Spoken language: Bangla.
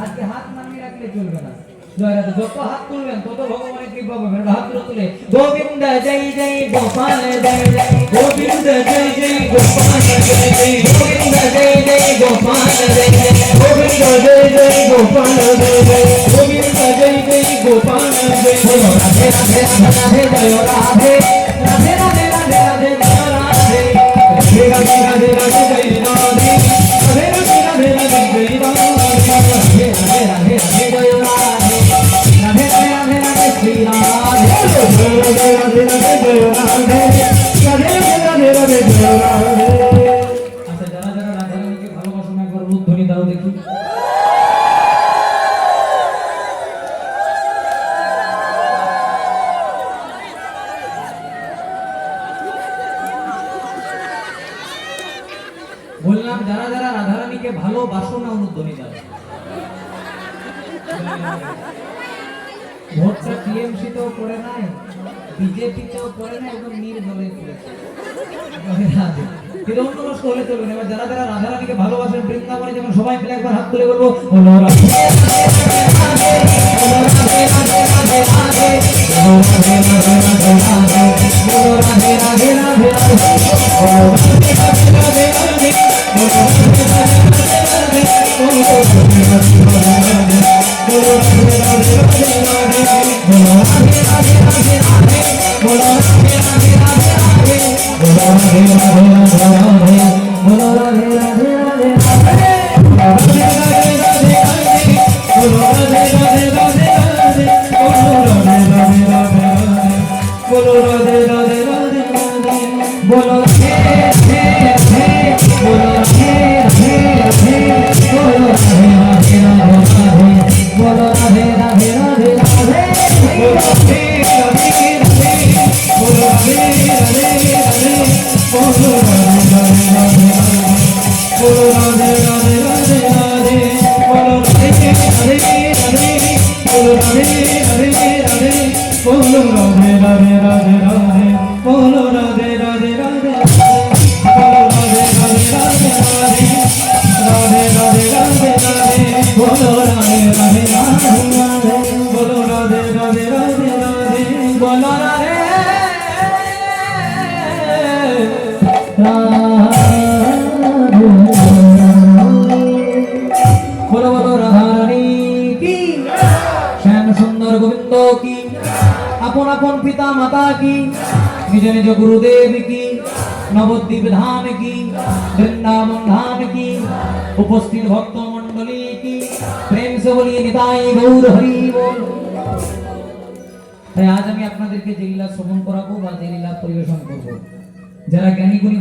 আজকে হাত নামিয়ে রাখলে চলবে না। যত হাত তুলবেন তত ভগবানের কৃপা পাবেন। হাত তুলে গোবিন্দ জয় জয় গোপাল জয় জয় গোবিন্দ জয় জয় গোপাল জয় জয় গোবিন্দ জয় জয় গোপাল জয় জয় গোবিন্দ জয় জয় গোপাল জয় জয় গোবিন্দ জয় জয় গোপাল জয় জয় রাধে রাধে রাধে জয় রাধে রাধে রাধে রাধে রাধে জয় রাধে রাধে রাধে রাধে রাধে জয় রাধে রাধে রাধে রাধে রাধে জয় রাধে রাধে রাধে রাধে জয় রাধে রাধে রাধে রাধে রাধে শ্রী রাধে রাধে রাধে রাধে জয় রাধে রাধে রাধে রাধে জয় রাধে। আচ্ছা, যারা যারা রাধা রানীকে ভালোবাসেন একবার রূপধ্বনি দাও দেখি। বললাম যারা যারা রাধা রানীকে ভালোবাসো না অনুধ্বনি দাও। ভোটটা টিএমসি তেও করে নাই, বিজেপি তেও করে নাই, একদম নির্দলে করেছে। তিরস্কার হলে চলবে না। এবার যারা যারা রাধা রানীকে ভালোবাসেন বৃন্দাবনে যেমন সবাই মিলে একবার হাত তুলে বলবো বলো রাধে রাধে রাধে বলো রাধে রাধে রাধে রাধে বলো রাধে রাধে রাধে রাধে বলো রাধে রাধে রাধে রাধে বলো রাধে রাধে রাধে রাধে বলো রাধে রাধে রাধে রাধে বলো রাধে রাধে রাধে রাধে বলো রাধে রাধে রাধে রাধে বলো রাধে রাধে রাধে রাধে বলো রাধে রাধে রাধে রাধে বলো রাধে রাধে রাধে রাধে বলো রাধে রাধে রাধে রাধে বলো রাধে রাধে রাধে রাধে বলো রাধে রাধে রাধে রাধে বলো রাধে রাধে রাধে রাধে বলো হে হে হে বলো হে হে হে বলো হে রাধে রাধে রাধে বলো রাধে রাধে রাধে রাধে বলো হে রাধে রাধে বলো রাধে রাধে রাধে বলো রাধে রাধে রাধে বলো রাধে রাধে রাধে রাধে বলো রাধে রাধে রাধে বলো রাধে রাধে রাধে বলো রাধে রাধে রাধে রাধে বলো রাধে রাধে রাধে রাধে বলো রাধে রাধে রাধে রাধে রাধে রাধে রাধে রাধে বলো রাধে রাধে রাধে রাধে বলো রাধে রাধে রাধে রাধে বলো রাধে বলো বলো রাধা রানী কি, শ্যাম সুন্দর গোবিন্দ কি, আপন আপন পিতা মাতা কি, নিজ নিজ গুরুদেব কি, নবদ্বীপ ধাম কি, বৃন্দাবন ধাম কি, উপস্থিত ভক্ত মন্ডলী কি, প্রেম সে বলিয়ে নিতাই গৌর হরি বল। তাই আজ আমি আপনাদেরকে যে লীলা শ্রবণ করাবো বা যে লীলা পরিবেশন করবো, যারা জ্ঞানী গুণী